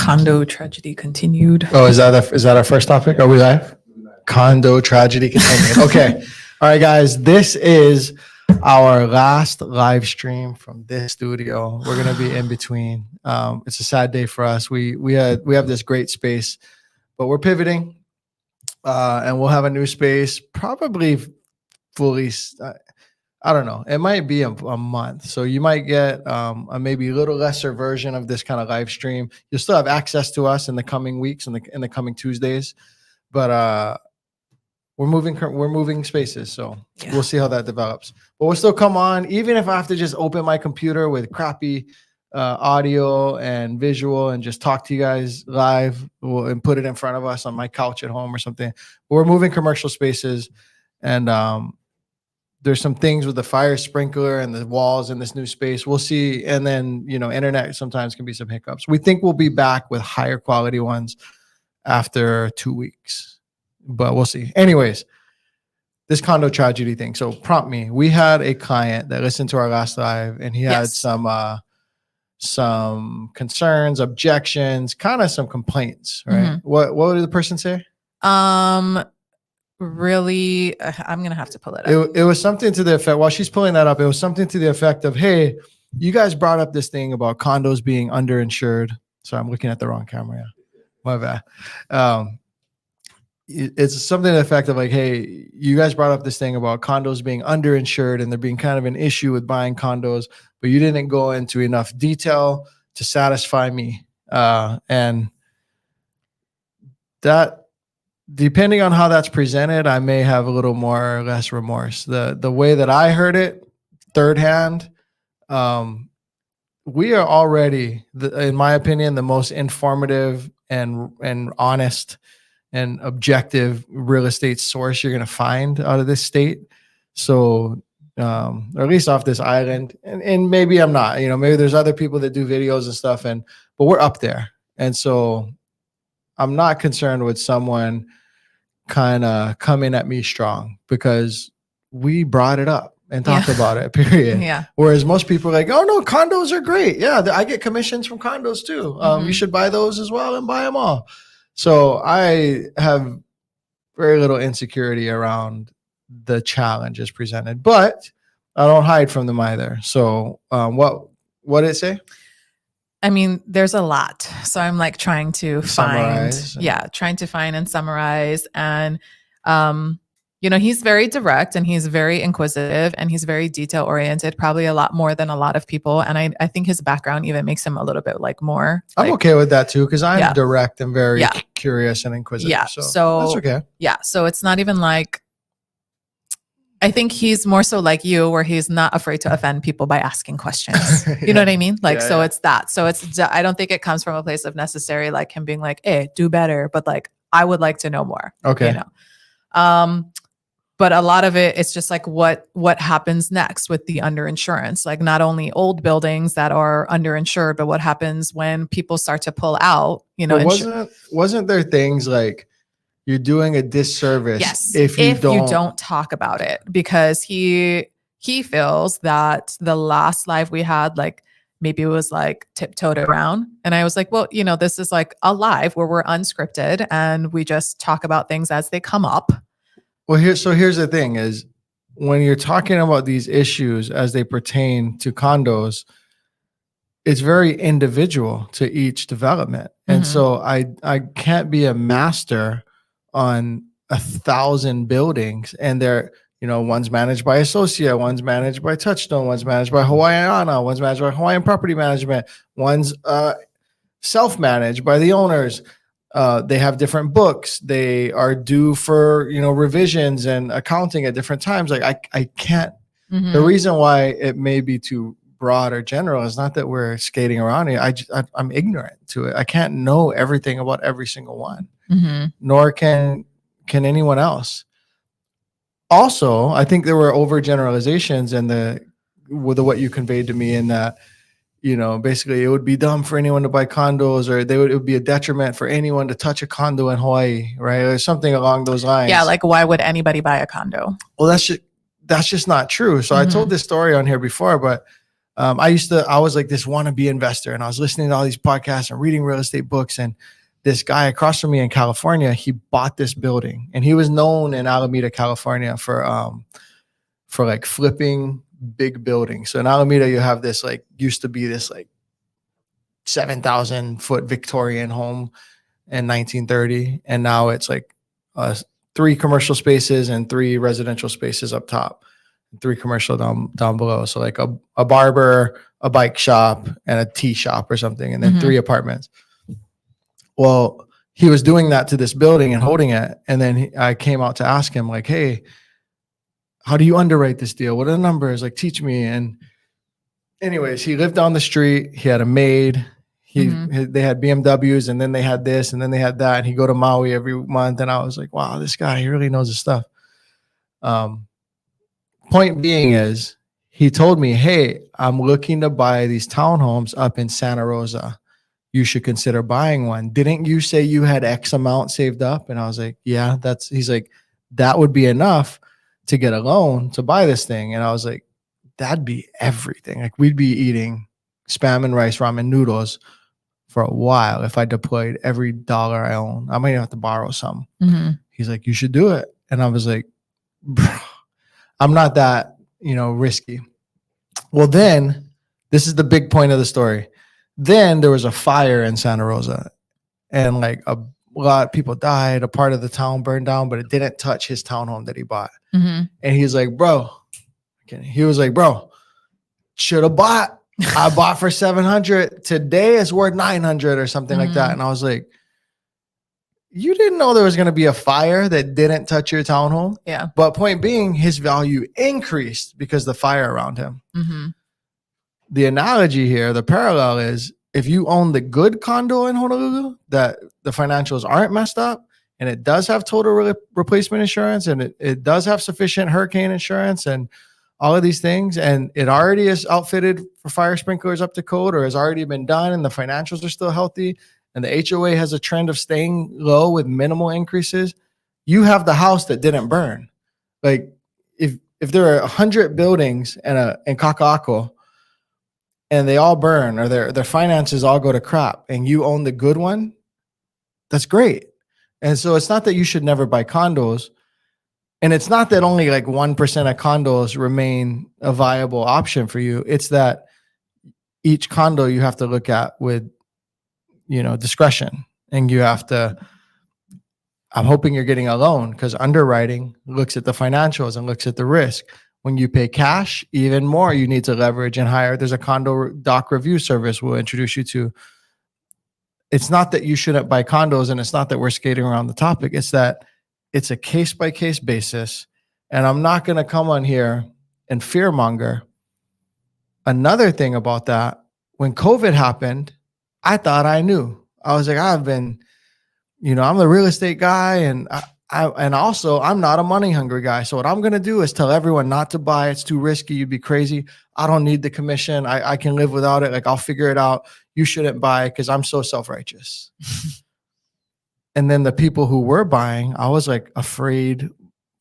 Condo tragedy continued. Oh, is that our first topic? Are we live? Condo tragedy continued. Okay. All right, guys. This is our last live stream from this studio. We're gonna be in between. It's a sad day for us. We have this great space, but we're pivoting, and we'll have a new space probably fully. I don't know. It might be a month. So you might get a maybe a little lesser version of this kind of live stream. You'll still have access to us in the coming weeks and in the coming Tuesdays, but we're moving spaces. So we'll see how that develops. But we'll still come on, even if I have to just open my computer with crappy audio and visual and just talk to you guys live and put it in front of us on my couch at home or something. But we're moving commercial spaces, and there's some things with the fire sprinkler and the walls in this new space. We'll see. And then, internet sometimes can be some hiccups. We think we'll be back with higher quality ones after 2 weeks, but we'll see. Anyways, this condo tragedy thing. So prompt me. We had a client that listened to our last live, and he had some concerns, objections, kind of some complaints, right? Mm-hmm. What did the person say? Really, I'm gonna have to pull it up. It was something to the effect, while she's pulling that up, it was something to the effect of, hey, you guys brought up this thing about condos being underinsured. Sorry, I'm looking at the wrong camera. My bad. It's something to the effect of like, hey, you guys brought up this thing about condos being underinsured and there being kind of an issue with buying condos, but you didn't go into enough detail to satisfy me. And that, depending on how that's presented, I may have a little more or less remorse. The way that I heard it, third hand, we are already, in my opinion, the most informative and honest and objective real estate source you're going to find out of this state. So, or at least off this island, and maybe I'm not, maybe there's other people that do videos and stuff, but we're up there. And so I'm not concerned with someone kind of coming at me strong because we brought it up and talked about it, period. Yeah. Whereas most people are like, oh no, condos are great. Yeah, I get commissions from condos too. You should buy those as well and buy them all. So I have very little insecurity around the challenges presented, but I don't hide from them either. So what did it say? I mean, there's a lot. So I'm like trying to summarize. Trying to find and summarize. And, he's very direct and he's very inquisitive and he's very detail oriented, probably a lot more than a lot of people. And I think his background even makes him a little bit like more. I'm okay with that too, because I'm direct and very curious and inquisitive. Yeah. So that's okay. Yeah. So it's not even like, I think he's more so like you, where he's not afraid to offend people by asking questions. You know what I mean? Like, it's that. So I don't think it comes from a place of necessary, like him being like, hey, do better. But like, I would like to know more. Okay. But a lot of it, it's just like what happens next with the underinsurance, like not only old buildings that are underinsured, but what happens when people start to pull out, wasn't there things like, you're doing a disservice if you don't talk about it, because he feels that the last live we had, like maybe it was like tiptoed around. And I was like, well, this is like a live where we're unscripted and we just talk about things as they come up. Well, here's the thing is, when you're talking about these issues as they pertain to condos, it's very individual to each development. And so I can't be a master on 1,000 buildings, and they're, one's managed by Associate, one's managed by Touchstone, one's managed by Hawaiiana, one's managed by Hawaiian Property Management, one's self-managed by the owners. They have different books. They are due for, revisions and accounting at different times. Like I can't, the reason why it may be too broad or general is not that we're skating around here. I'm ignorant to it. I can't know everything about every single one. Nor can anyone else. Also, I think there were overgeneralizations with what you conveyed to me in that, basically it would be dumb for anyone to buy condos, or it would be a detriment for anyone to touch a condo in Hawaii, right? Or something along those lines. Yeah, like why would anybody buy a condo? Well, that's just not true. So I told this story on here before, but I was like this wannabe investor, and I was listening to all these podcasts and reading real estate books. And this guy across from me in California, he bought this building, and he was known in Alameda, California for like flipping big buildings. So in Alameda, you have this like used to be this like 7,000 foot Victorian home in 1930, and now it's like 3 commercial spaces and 3 residential spaces up top, 3 commercial down below. So like a barber, a bike shop, and a tea shop or something, and then 3 apartments. Well, he was doing that to this building and holding it, and then I came out to ask him like, hey, how do you underwrite this deal? What are the numbers? Like, teach me. And anyways, he lived down the street. He had a maid. They had BMWs, and then they had this, and then they had that. And he'd go to Maui every month. And I was like, wow, this guy, he really knows his stuff. Point being is, he told me, hey, I'm looking to buy these townhomes up in Santa Rosa. You should consider buying one. Didn't you say you had X amount saved up? And I was like, yeah, he's like, that would be enough to get a loan to buy this thing. And I was like, that'd be everything. Like, we'd be eating Spam and rice, ramen noodles for a while if I deployed every dollar I own. I might have to borrow some. He's like, you should do it. And I was like, bro, I'm not that, risky. Well, then this is the big point of the story. Then there was a fire in Santa Rosa, and like a lot of people died. A part of the town burned down, but it didn't touch his townhome that he bought. And he's like, bro, should have bought. I bought for 700. Today it's worth 900 or something like that. And I was like, you didn't know there was going to be a fire that didn't touch your townhome? Yeah. But point being, his value increased because the fire around him. The analogy here, the parallel is, if you own the good condo in Honolulu that the financials aren't messed up, and it does have total replacement insurance, and it does have sufficient hurricane insurance and all of these things, and it already is outfitted for fire sprinklers up to code, or has already been done, and the financials are still healthy, and the HOA has a trend of staying low with minimal increases, you have the house that didn't burn. Like, if there are 100 buildings in Kaka'ako, and they all burn, or their finances all go to crap, and you own the good one, that's great. And so it's not that you should never buy condos, and it's not that only like 1% of condos remain a viable option for you. It's that each condo you have to look at with, discretion, and you have to, I'm hoping you're getting a loan, because underwriting looks at the financials and looks at the risk. When you pay cash, even more, you need to leverage and hire. There's a condo doc review service we'll introduce you to. It's not that you shouldn't buy condos, and it's not that we're skating around the topic. It's that it's a case-by-case basis, and I'm not going to come on here and fearmonger. Another thing about that, when COVID happened, I thought I knew. I was like, I've been, I'm the real estate guy, and also I'm not a money hungry guy. So what I'm going to do is tell everyone not to buy. It's too risky. You'd be crazy. I don't need the commission. I can live without it. Like, I'll figure it out. You shouldn't buy because I'm so self-righteous. And then the people who were buying, I was like afraid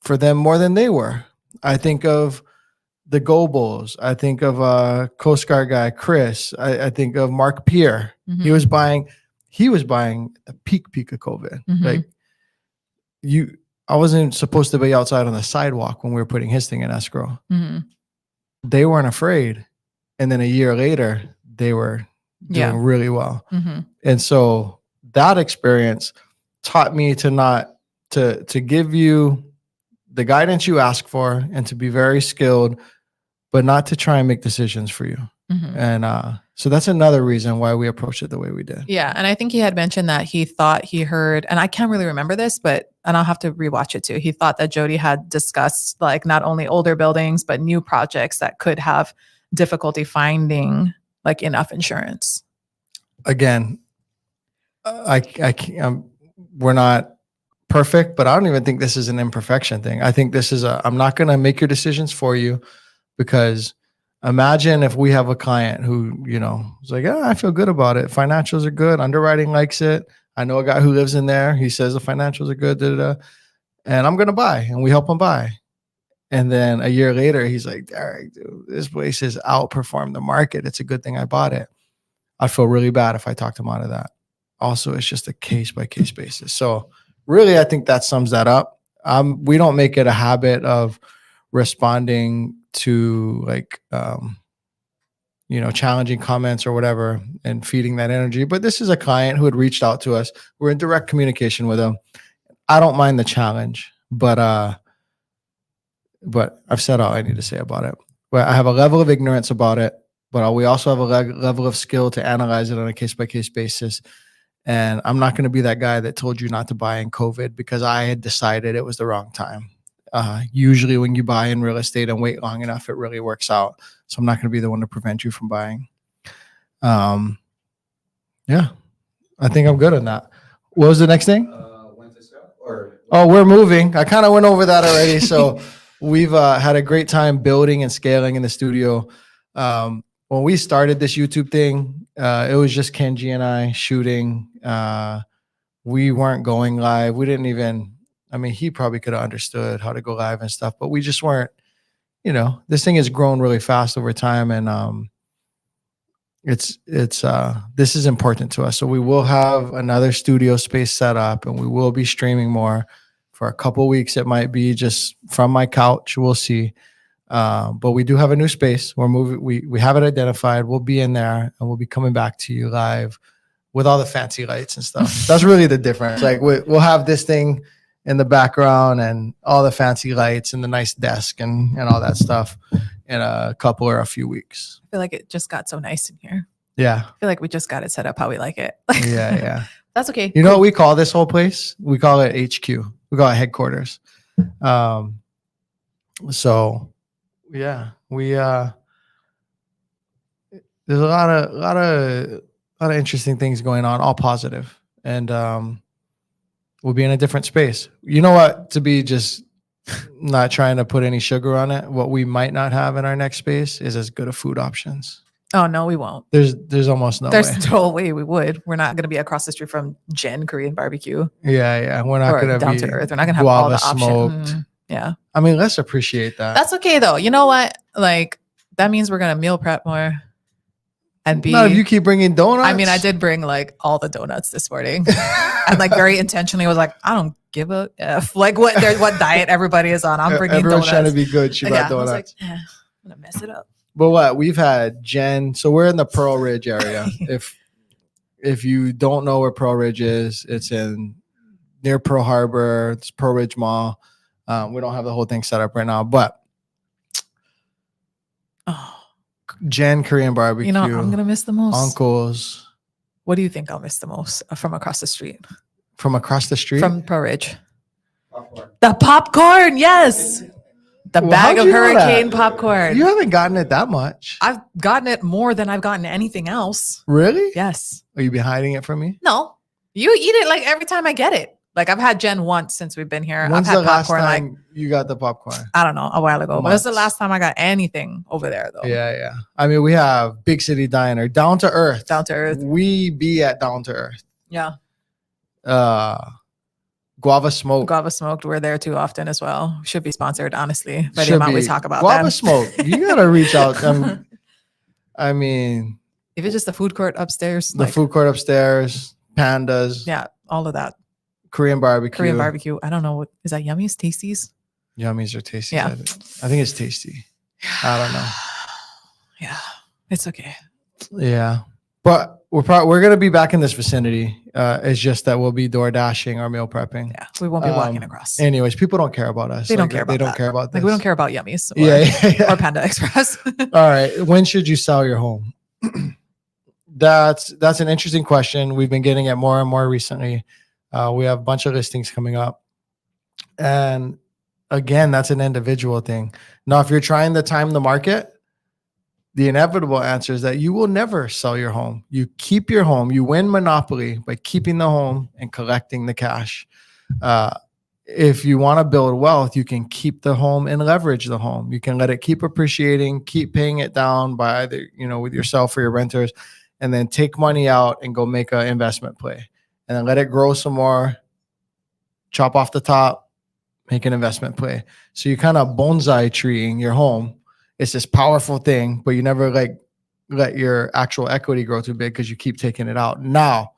for them more than they were. I think of the Gobles. I think of Coast Guard guy, Chris. I think of Mark Pierre. He was buying the peak of COVID. Like, I wasn't supposed to be outside on the sidewalk when we were putting his thing in escrow. They weren't afraid. And then a year later, they were doing really well. And so that experience taught me to give you the guidance you ask for, and to be very skilled, but not to try and make decisions for you. And so that's another reason why we approached it the way we did. Yeah. And I think he had mentioned that he thought he heard, and I can't really remember this, and I'll have to rewatch it too. He thought that Jody had discussed like not only older buildings, but new projects that could have difficulty finding like enough insurance. Again, we're not perfect, but I don't even think this is an imperfection thing. I think this is I'm not going to make your decisions for you, because imagine if we have a client who, is like, I feel good about it. Financials are good. Underwriting likes it. I know a guy who lives in there. He says the financials are good, and I'm going to buy, and we help him buy. And then a year later, he's like, Derek, dude, this place has outperformed the market. It's a good thing I bought it. I'd feel really bad if I talked him out of that. Also, it's just a case by case basis. So really, I think that sums that up. We don't make it a habit of responding to like, challenging comments or whatever and feeding that energy. But this is a client who had reached out to us. We're in direct communication with him. I don't mind the challenge, but I've said all I need to say about it. But I have a level of ignorance about it, but we also have a level of skill to analyze it on a case-by-case basis. And I'm not going to be that guy that told you not to buy in COVID because I had decided it was the wrong time. Usually when you buy in real estate and wait long enough, it really works out. So I'm not going to be the one to prevent you from buying. Yeah, I think I'm good on that. What was the next thing? We're moving. I kind of went over that already. So we've had a great time building and scaling in the studio. When we started this YouTube thing, it was just Kenji and I shooting. We weren't going live. We didn't even, he probably could have understood how to go live and stuff, but we just weren't, this thing has grown really fast over time. And this is important to us. So we will have another studio space set up and we will be streaming more for a couple of weeks. It might be just from my couch. We'll see. But we do have a new space. We're moving. We have it identified. We'll be in there and we'll be coming back to you live with all the fancy lights and stuff. That's really the difference. Like we'll have this thing in the background and all the fancy lights and the nice desk and all that stuff in a couple or a few weeks. I feel like it just got so nice in here. Yeah. I feel like we just got it set up how we like it. Yeah. That's okay. You know what we call this whole place? We call it HQ. We call it headquarters. So yeah, there's a lot of interesting things going on, all positive. And we'll be in a different space. You know what? To be just not trying to put any sugar on it, what we might not have in our next space is as good of food options. Oh no, we won't. There's almost no way. There's no way we would. We're not going to be across the street from Jen Korean barbecue. Yeah. We're not going to be down to earth. We're not going to have all the options. Yeah. Let's appreciate that. That's okay though. You know what? Like that means we're going to meal prep more and be. No, if you keep bringing donuts. I did bring like all the donuts this morning. And like very intentionally was like, I don't give a F. Like what diet everybody is on. I'm bringing Everyone's donuts. trying to be good. She brought donuts. I was like, I'm going to mess it up. But what we've had Jen. So we're in the Pearl Ridge area. If you don't know where Pearl Ridge is, it's near Pearl Harbor. It's Pearl Ridge Mall. We don't have the whole thing set up right now, but Jen Korean barbecue. I'm gonna miss the most. Uncles. What do you think I'll miss the most from across the street? From across the street? From Pearl Ridge. Popcorn. The popcorn, yes. The bag of hurricane popcorn. You haven't gotten it that much. I've gotten it more than I've gotten anything else. Really? Yes. Are you been hiding it from me? No. You eat it like every time I get it. Like I've had Jen once since we've been here. When's I've had the last popcorn time you got the popcorn? I don't know, a while ago. But it was the last time I got anything over there though. Yeah. We have Big City Diner, Down to Earth. Down to Earth. We be at Down to Earth. Yeah. Guava Smoke. Guava Smoked. We're there too often as well. Should be sponsored, honestly, by the amount we talk about Guava them. Smoke. You gotta reach out. If it's just the food court upstairs. The food court upstairs, Pandas. Yeah, all of that. Korean barbecue. I don't know. Is that Yummies? Tasties? Yummies or Tasty? Yeah. I think it's Tasty. I don't know. Yeah, it's okay. Yeah. But we're going to be back in this vicinity. It's just that we'll be door dashing or meal prepping. Yeah, we won't be walking across. Anyways, people don't care about us. They don't care about this. Like we don't care about Yummies or Panda Express. All right. When should you sell your home? That's an interesting question. We've been getting it more and more recently. We have a bunch of listings coming up. And again, that's an individual thing. Now, if you're trying to time the market, the inevitable answer is that you will never sell your home. You keep your home. You win monopoly by keeping the home and collecting the cash. If you want to build wealth, you can keep the home and leverage the home. You can let it keep appreciating, keep paying it down by either, with yourself or your renters, and then take money out and go make an investment play. And then let it grow some more, chop off the top, make an investment play. So you kind of bonsai treeing your home. It's this powerful thing, but you never like let your actual equity grow too big because you keep taking it out. Now,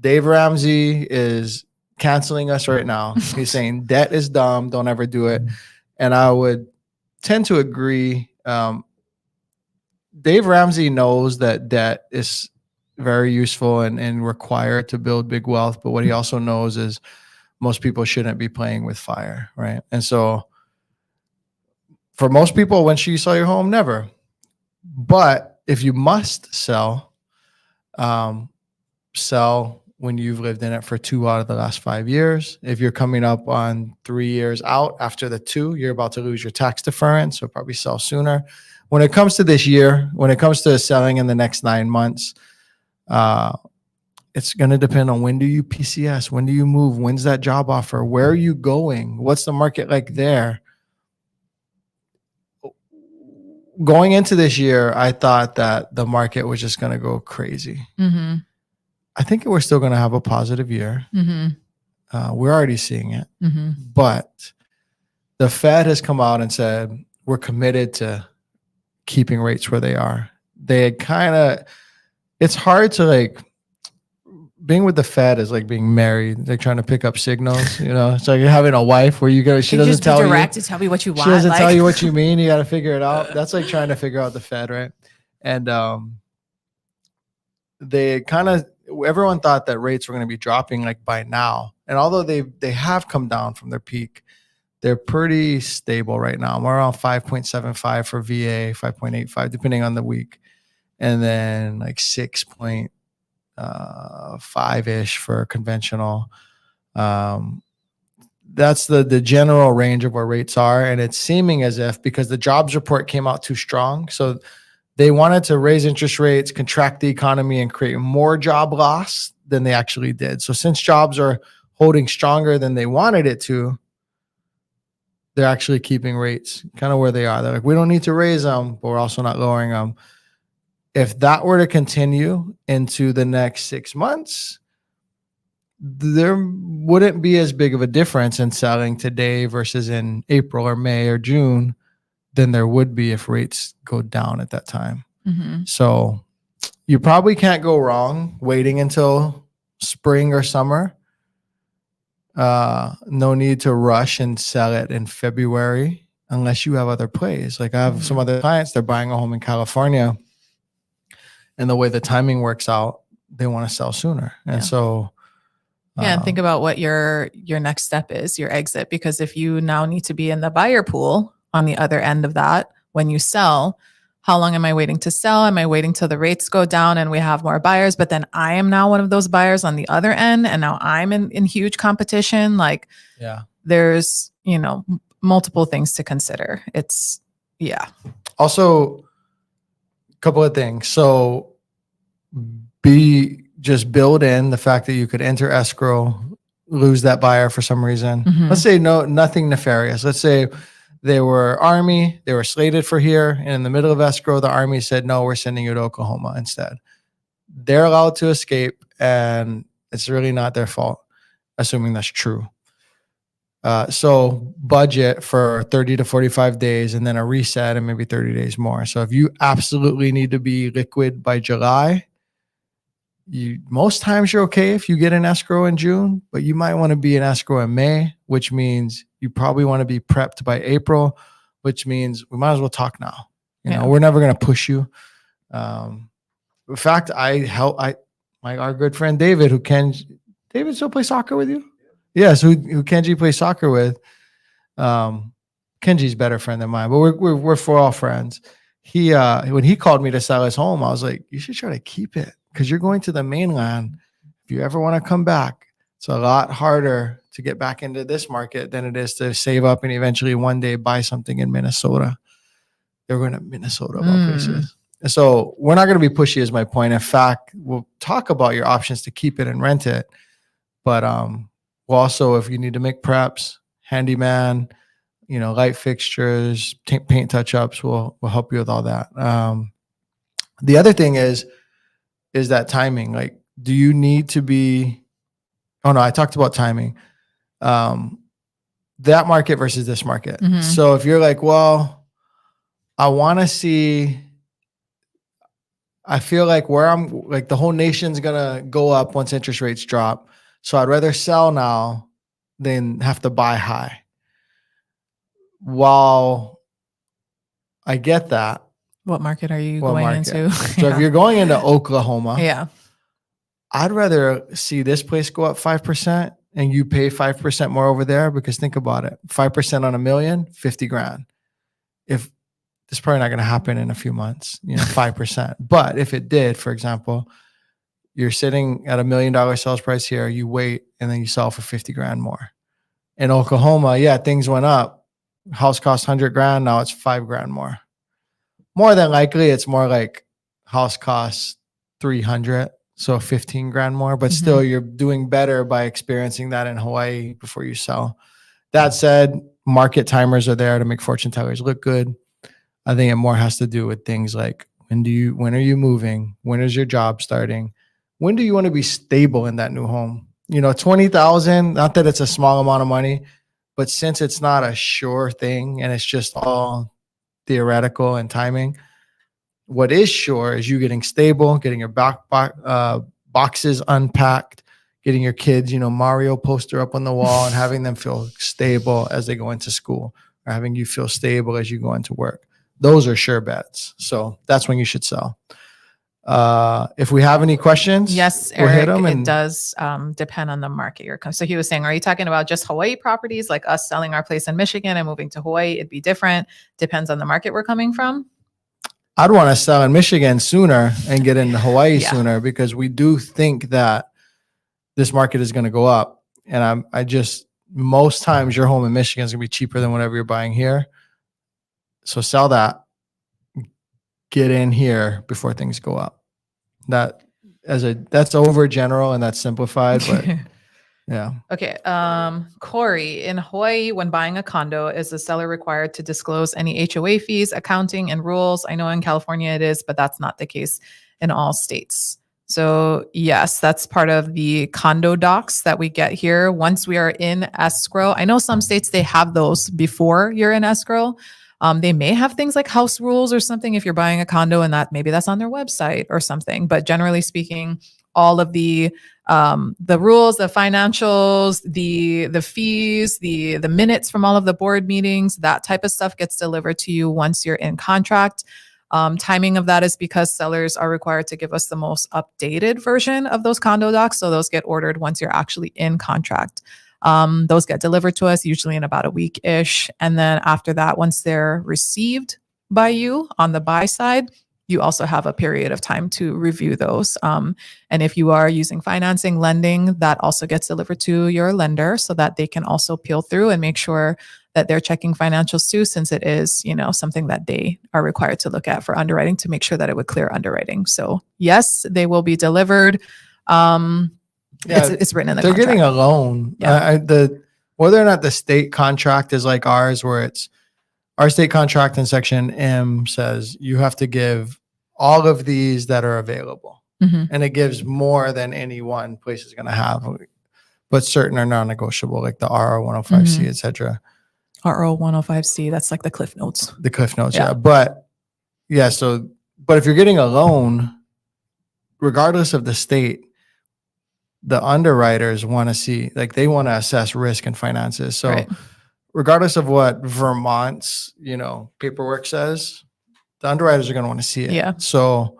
Dave Ramsey is canceling us right now. He's saying debt is dumb. Don't ever do it. And I would tend to agree. Dave Ramsey knows that debt is very useful and required to build big wealth. But what he also knows is most people shouldn't be playing with fire, right? And so for most people, when should you sell your home? Never. But if you must sell, sell when you've lived in it for 2 out of the last 5 years. If you're coming up on 3 years out after the 2, you're about to lose your tax deferment, so probably sell sooner. When it comes to this year, when it comes to selling in the next 9 months, it's going to depend on when do you PCS, when do you move, when's that job offer, where are you going, what's the market like there. Going into this year, I thought that the market was just going to go crazy. Mm-hmm. I think we're still going to have a positive year. Mm-hmm. We're already seeing it. Mm-hmm. But the Fed has come out and said, we're committed to keeping rates where they are. They kind of, it's hard to like, being with the Fed is like being married. They're trying to pick up signals, you know. It's like you're having a wife where you go, she doesn't tell you. Direct to tell me what you want. She doesn't tell you what you mean. You got to figure it out. That's like trying to figure out the Fed, right? And they kind of, everyone thought that rates were going to be dropping like by now. And although they have come down from their peak, they're pretty stable right now. We're around 5.75 for VA, 5.85 depending on the week, and then like 6.5-ish for conventional. That's the general range of where rates are. And it's seeming as if, because the jobs report came out too strong, so they wanted to raise interest rates, contract the economy, and create more job loss than they actually did. So since jobs are holding stronger than they wanted it to, they're actually keeping rates kind of where they are. They're like, we don't need to raise them, but we're also not lowering them. If that were to continue into the next 6 months, there wouldn't be as big of a difference in selling today versus in April or May or June than there would be if rates go down at that time. Mm-hmm. So you probably can't go wrong waiting until spring or summer. No need to rush and sell it in February unless you have other plays. Like I have some other clients, they're buying a home in California, and the way the timing works out, they want to sell sooner. And so and think about what your next step is, your exit, because if you now need to be in the buyer pool on the other end of that, when you sell, how long am I waiting to sell? Am I waiting till the rates go down and we have more buyers? But then I am now one of those buyers on the other end, and now I'm in huge competition. Like, there's, multiple things to consider. It's, Also, a couple of things. So just build in the fact that you could enter escrow, lose that buyer for some reason. Mm-hmm. Let's say nothing nefarious. Let's say they were Army, they were slated for here, and in the middle of escrow, the Army said, no, we're sending you to Oklahoma instead. They're allowed to escape, and it's really not their fault, assuming that's true. So budget for 30 to 45 days and then a reset and maybe 30 days more. So if you absolutely need to be liquid by July, most times you're okay if you get an escrow in June, but you might want to be in escrow in May, which means you probably want to be prepped by April, which means we might as well talk now. We're never going to push you. In fact, our good friend David, David still play soccer with you? Yes, who Kenji plays soccer with. Kenji's a better friend than mine, but we're all friends. He when he called me to sell his home, I was like, you should try to keep it, because you're going to the mainland. If you ever want to come back, it's a lot harder to get back into this market than it is to save up and eventually one day buy something in Minnesota. They're going to Minnesota of all places. And so we're not going to be pushy is my point. In fact, we'll talk about your options to keep it and rent it. But we'll also, if you need to make preps, handyman, light fixtures, paint touch-ups, we'll help you with all that. The other thing is that timing. Like, do you need to be, I talked about timing. that market versus this market. Mhm. So if you're like, well, I want to see, I feel like where I'm like the whole nation's gonna go up once interest rates drop. So I'd rather sell now than have to buy high. While I get that, What market are you what going market? into? So if you're going into Oklahoma, yeah. I'd rather see this place go up 5% and you pay 5% more over there, because think about it. 5% on $1 million, 50 grand. If it's probably not going to happen in a few months, 5%. But if it did, for example, you're sitting at $1 million sales price here, you wait and then you sell for 50 grand more. In Oklahoma, yeah, things went up. House cost 100 grand. Now it's 5 grand more. More than likely, it's more like house costs 300. So 15 grand more, but still you're doing better by experiencing that in Hawaii before you sell. That said, market timers are there to make fortune tellers look good. I think it more has to do with things like when are you moving? When is your job starting? When do you want to be stable in that new home? 20,000, not that it's a small amount of money, but since it's not a sure thing and it's just all theoretical and timing, what is sure is you getting stable, getting your boxes unpacked, getting your kids, Mario poster up on the wall and having them feel stable as they go into school, or having you feel stable as you go into work. Those are sure bets. So that's when you should sell. If we have any questions, yes, we'll hit Eric, them. it does depend on the market you're coming. So he was saying, are you talking about just Hawaii properties, like us selling our place in Michigan and moving to Hawaii? It'd be different. Depends on the market we're coming from. I'd want to sell in Michigan sooner and get into Hawaii sooner, because we do think that this market is going to go up. And most times your home in Michigan is going to be cheaper than whatever you're buying here. So sell that, get in here before things go up. That's over general and that's simplified, but yeah. Okay. Corey, in Hawaii, when buying a condo, is the seller required to disclose any HOA fees, accounting, and rules? I know in California it is, but that's not the case in all states. So yes, that's part of the condo docs that we get here once we are in escrow. I know some states, they have those before you're in escrow. They may have things like house rules or something if you're buying a condo, and maybe that's on their website or something. But generally speaking, all of the rules, the financials, the fees, the minutes from all of the board meetings, that type of stuff gets delivered to you once you're in contract. Timing of that is because sellers are required to give us the most updated version of those condo docs. So those get ordered once you're actually in contract. Those get delivered to us usually in about a week-ish. And then after that, once they're received by you on the buy side, you also have a period of time to review those. And if you are using financing, lending, that also gets delivered to your lender so that they can also peel through and make sure that they're checking financials too, since it is, something that they are required to look at for underwriting to make sure that it would clear underwriting. So yes, they will be delivered. It's written in the they're contract. Getting a loan. Yeah. Whether or not the state contract is like ours, where it's our state contract in Section M says you have to give all of these that are available. And it gives more than any one place is going to have, but certain are non-negotiable, like the RO 105C, et cetera. RO 105C, that's like the Cliff Notes. The Cliff Notes, yeah. But if you're getting a loan, regardless of the state, the underwriters want to see, like they want to assess risk and finances. So regardless of what Vermont's, paperwork says, the underwriters are going to want to see it. Yeah. So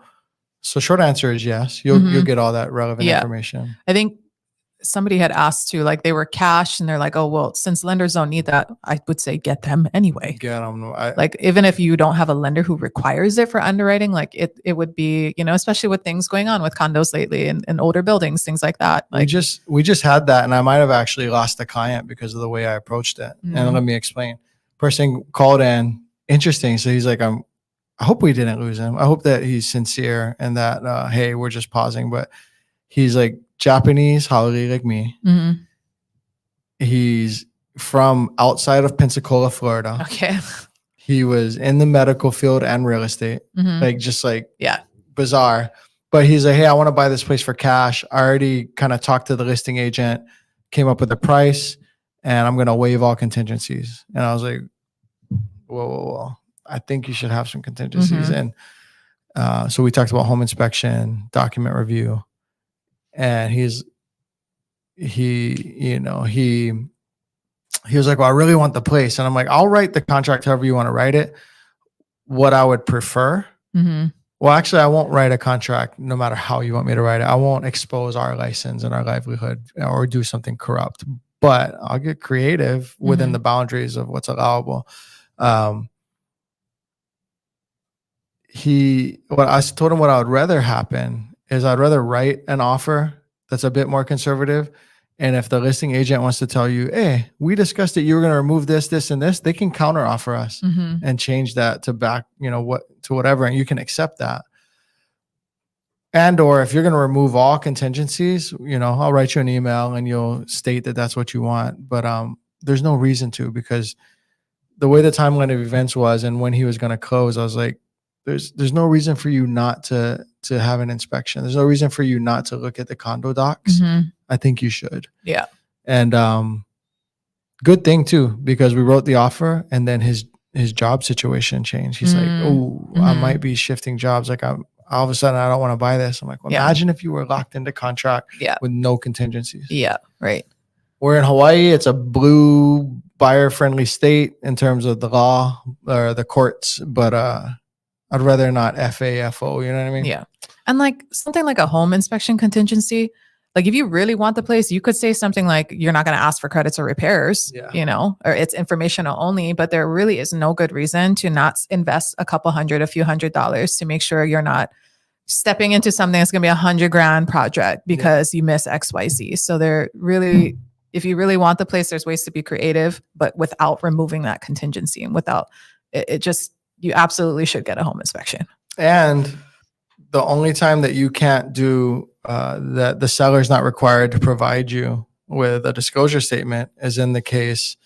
short answer is yes. You'll get all that relevant information. I think somebody had asked too, like they were cash and they're like, oh, well, since lenders don't need that, I would say get them anyway. Get them. Like even if you don't have a lender who requires it for underwriting, like it would be, especially with things going on with condos lately and older buildings, things like that. Like we just had that, and I might have actually lost a client because of the way I approached it. And let me explain. Person called in, interesting. So he's like, I hope we didn't lose him. I hope that he's sincere and that, hey, we're just pausing. But he's like Japanese holiday like me. He's from outside of Pensacola, Florida. Okay. He was in the medical field and real estate, bizarre. But he's like, hey, I want to buy this place for cash. I already kind of talked to the listing agent, came up with a price. and I'm going to waive all contingencies. And I was like, whoa. I think you should have some contingencies. And so we talked about home inspection, document review, and he was like, well, I really want the place. And I'm like, I'll write the contract however you want to write it. What I would prefer, well, actually, I won't write a contract no matter how you want me to write it. I won't expose our license and our livelihood or do something corrupt, but I'll get creative within the boundaries of what's allowable. I told him what I would rather happen is I'd rather write an offer that's a bit more conservative. And if the listing agent wants to tell you, hey, we discussed that you were going to remove this, this, and this, they can counter offer us and change that to back, to whatever. And you can accept that. And, or if you're going to remove all contingencies, I'll write you an email and you'll state that that's what you want. But there's no reason to, because the way the timeline of events was and when he was going to close, I was like, there's no reason for you not to have an inspection. There's no reason for you not to look at the condo docs. I think you should. Yeah. And good thing too, because we wrote the offer and then his job situation changed. He's like, oh, I might be shifting jobs. Like all of a sudden I don't want to buy this. I'm like, well, imagine if you were locked into contract with no contingencies. Yeah. Right. We're in Hawaii. It's a blue buyer friendly state in terms of the law or the courts, but I'd rather not FAFO, you know what I mean? Yeah. And like something like a home inspection contingency, like if you really want the place, you could say something like, you're not going to ask for credits or repairs, or it's informational only, but there really is no good reason to not invest a few $100s to make sure you're not stepping into something that's going to be $100,000 project because you miss XYZ. So there really, if you really want the place, there's ways to be creative, but without removing that contingency and without you absolutely should get a home inspection. And the only time that you can't do that the seller is not required to provide you with a disclosure statement is in the case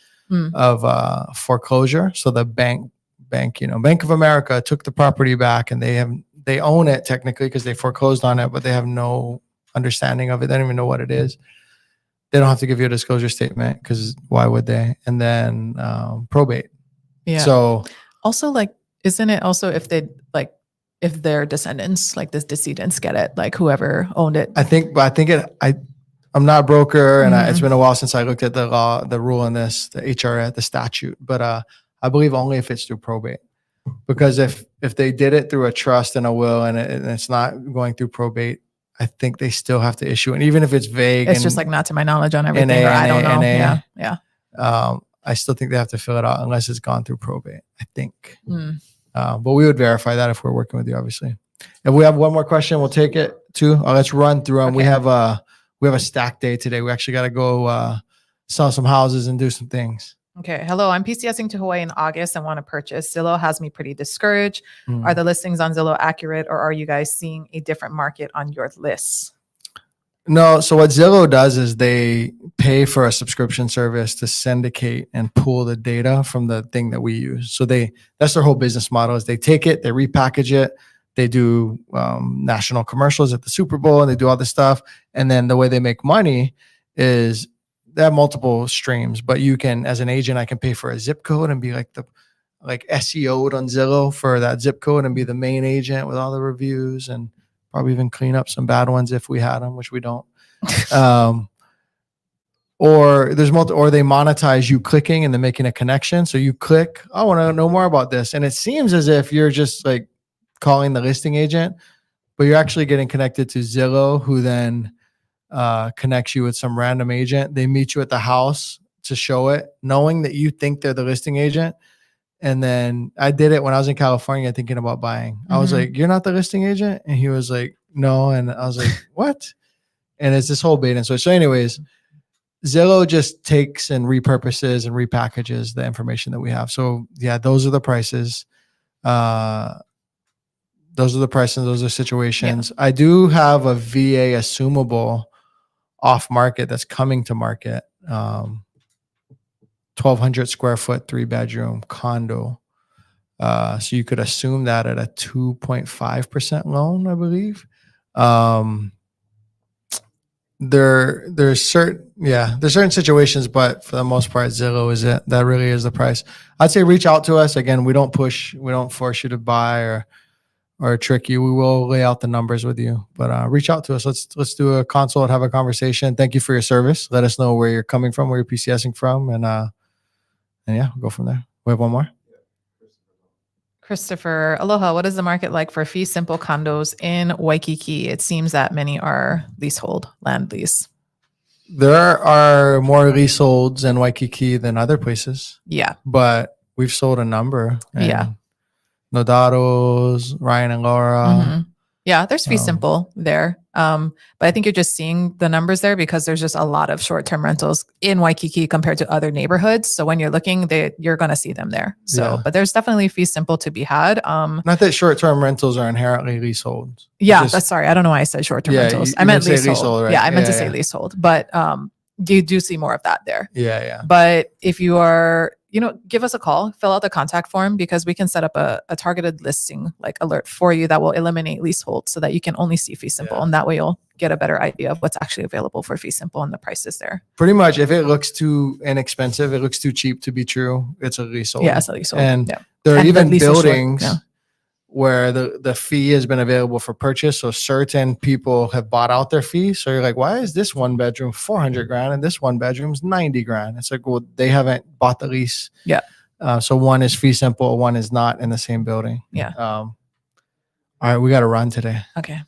of foreclosure. So the Bank of America took the property back and they own it technically because they foreclosed on it, but they have no understanding of it. They don't even know what it is. They don't have to give you a disclosure statement because why would they? And then probate. Yeah. So also, like, isn't it also if their descendants, like the decedents, get it, like whoever owned it? I'm not a broker, and it's been a while since I looked at the law, the rule in this, the HR, the statute. But I believe only if it's through probate, because if they did it through a trust and a will, and it's not going through probate, I think they still have to issue. And even if it's vague, it's just like not to my knowledge on everything, or I don't know. Yeah. I still think they have to fill it out unless it's gone through probate, I think. But we would verify that if we're working with you, obviously. If we have one more question, we'll take it too. Let's run through them. Okay. We have a stack day today. We actually got to go sell some houses and do some things. Okay. Hello, I'm PCSing to Hawaii in August and want to purchase. Zillow has me pretty discouraged. Are the listings on Zillow accurate, or are you guys seeing a different market on your lists? No. So what Zillow does is they pay for a subscription service to syndicate and pull the data from the thing that we use. So that's their whole business model is they take it, they repackage it, they do national commercials at the Super Bowl, and they do all this stuff. And then the way they make money is they have multiple streams, but you can, as an agent, I can pay for a zip code and be like SEO'd on Zillow for that zip code and be the main agent with all the reviews and probably even clean up some bad ones if we had them, which we don't. Or they monetize you clicking and then making a connection. So you click, I want to know more about this. And it seems as if you're just like calling the listing agent, but you're actually getting connected to Zillow, who then connects you with some random agent. They meet you at the house to show it, knowing that you think they're the listing agent. And then I did it when I was in California thinking about buying. I was like, you're not the listing agent? And he was like, no. And I was like, what? And it's this whole bait and switch. So anyways, Zillow just takes and repurposes and repackages the information that we have. So yeah, those are the prices. Those are the prices. Those are situations. Yeah. I do have a VA assumable off market that's coming to market. 1,200 square foot, 3-bedroom condo. So you could assume that at a 2.5% loan, I believe. there's certain situations, but for the most part, Zillow is it. That really is the price. I'd say reach out to us. Again, we don't force you to buy or trick you. We will lay out the numbers with you, but reach out to us. Let's do a consult, have a conversation. Thank you for your service. Let us know where you're coming from, where you're PCSing from, and yeah, we'll go from there. We have one more. Christopher, aloha. What is the market like for fee simple condos in Waikiki? It seems that many are leasehold, land lease. There are more leaseholds in Waikiki than other places. Yeah. But we've sold a number. Yeah. Nodados, Ryan and Laura. Yeah, there's fee simple there. But I think you're just seeing the numbers there because there's just a lot of short-term rentals in Waikiki compared to other neighborhoods. So when you're looking, you're going to see them there. So, but there's definitely fee simple to be had. Not that short-term rentals are inherently leaseholds. Yeah, that's sorry. I don't know why I said short-term rentals. I meant leasehold. Right? Yeah, I meant to say leasehold. But you do see more of that there. Yeah. But if you are, give us a call, fill out the contact form because we can set up a targeted listing like alert for you that will eliminate leasehold so that you can only see fee simple. And that way you'll get a better idea of what's actually available for fee simple and the prices there. Pretty much if it looks too inexpensive, it looks too cheap to be true, it's a leasehold. Yeah, it's a leasehold. And there are even buildings where the fee has been available for purchase. So certain people have bought out their fee. So you're like, why is this one bedroom $400,000 and this one bedroom's $90,000? It's like, well, they haven't bought the lease. Yeah. So one is fee simple, one is not in the same building. Yeah. All right, we got to run today. Okay.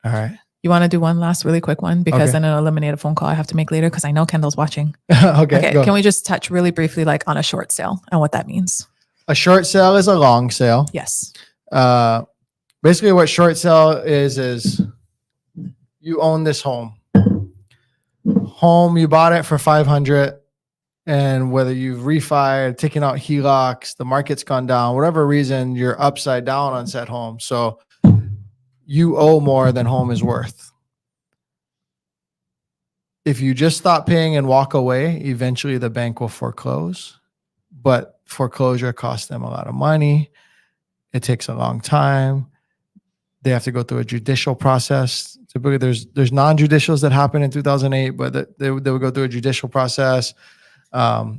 All right. You want to do one last really quick one because then it'll eliminate a phone call I have to make later because I know Kendall's watching. Okay. Can we just touch really briefly like on a short sale and what that means? A short sale is a long sale. Yes. Basically what short sale is you own this home, you bought it for 500, and whether you've refied, taken out HELOCs, the market's gone down, whatever reason, you're upside down on said home. So you owe more than home is worth. If you just stop paying and walk away, eventually the bank will foreclose, but foreclosure costs them a lot of money. It takes a long time. They have to go through a judicial process. Typically, there's non-judicials that happen in 2008, but they would go through a judicial process,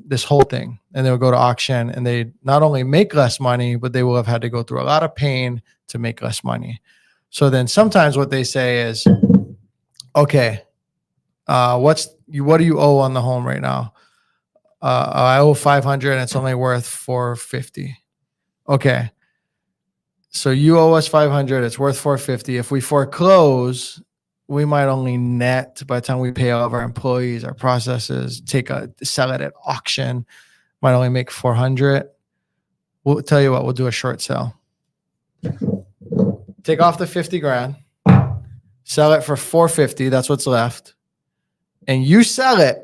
this whole thing. And they would go to auction, and they not only make less money, but they will have had to go through a lot of pain to make less money. So then sometimes what they say is, okay, what do you owe on the home right now? I owe 500 and it's only worth 450. Okay. So you owe us 500, it's worth 450. If we foreclose, we might only net by the time we pay all of our employees, our processes, sell it at auction, might only make 400. We'll tell you what, we'll do a short sale. Take off the 50 grand, sell it for 450. That's what's left. And you sell it,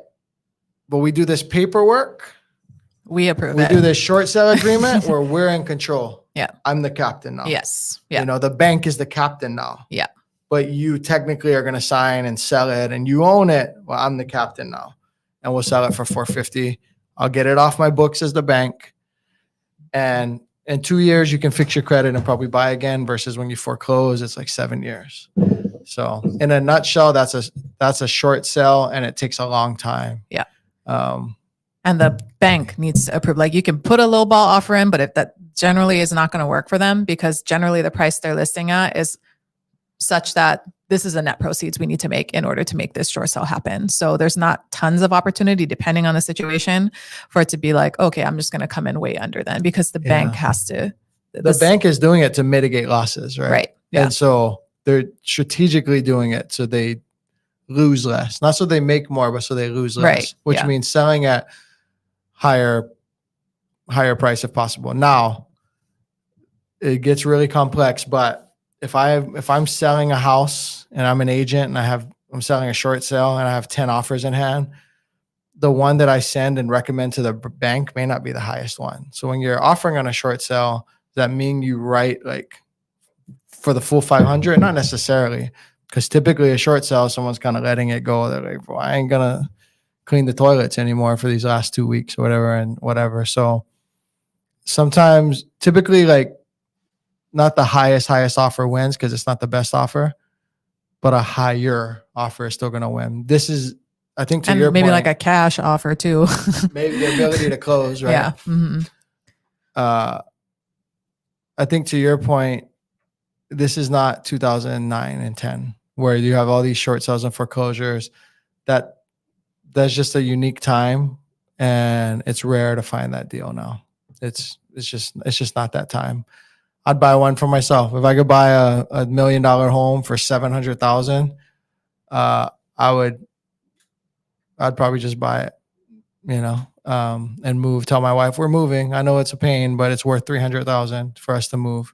but we do this paperwork. We approve We it. do this short sale agreement where we're in control. Yeah. I'm the captain now. Yes. Yeah. The bank is the captain now. Yeah. But you technically are going to sign and sell it and you own it. Well, I'm the captain now. And we'll sell it for 450. I'll get it off my books as the bank. And in 2 years, you can fix your credit and probably buy again versus when you foreclose, it's like 7 years. So in a nutshell, that's a short sale and it takes a long time. Yeah. And the bank needs to approve. Like you can put a low ball offer in, but if that generally is not going to work for them because generally the price they're listing at is such that this is the net proceeds we need to make in order to make this short sale happen. So there's not tons of opportunity depending on the situation for it to be like, okay, I'm just going to come in way under then because the bank has to. The bank is doing it to mitigate losses, right? Right. Yeah. And so they're strategically doing it so they lose less. Not so they make more, but so they lose less. Right. Which means selling at higher price if possible. Now, it gets really complex, but if I'm selling a house and I'm an agent and I'm selling a short sale and I have 10 offers in hand, the one that I send and recommend to the bank may not be the highest one. So when you're offering on a short sale, does that mean you write like for the full 500? Not necessarily, because typically a short sale, someone's kind of letting it go. They're like, well, I ain't gonna clean the toilets anymore for these last 2 weeks or whatever. So sometimes, typically, like not the highest offer wins because it's not the best offer, but a higher offer is still going to win. This is, I think, to And your maybe point, like a cash offer too. maybe the ability to close, right? Yeah. Mm-hmm. I think to your point, this is not 2009 and 10 where you have all these short sales and foreclosures. That's just a unique time, and it's rare to find that deal now. It's just not that time. I'd buy one for myself. If I could buy a $1 million home for 700,000, I'd probably just buy it, and move. Tell my wife we're moving. I know it's a pain, but it's worth 300,000 for us to move.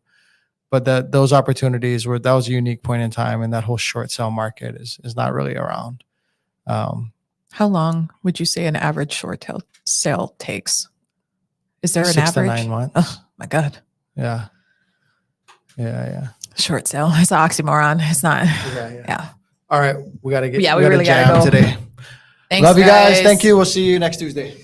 But those opportunities that was a unique point in time, and that whole short sale market is not really around. How long would you say an average short sale takes? Is there an 6 to average? 9 months. Oh my God. Yeah. Short sale. It's an oxymoron. It's not. Yeah. All right. We got to get, Yeah, we gotta really gotta jam go. today. Thanks, Love you guys. Thank you. We'll see you next Tuesday.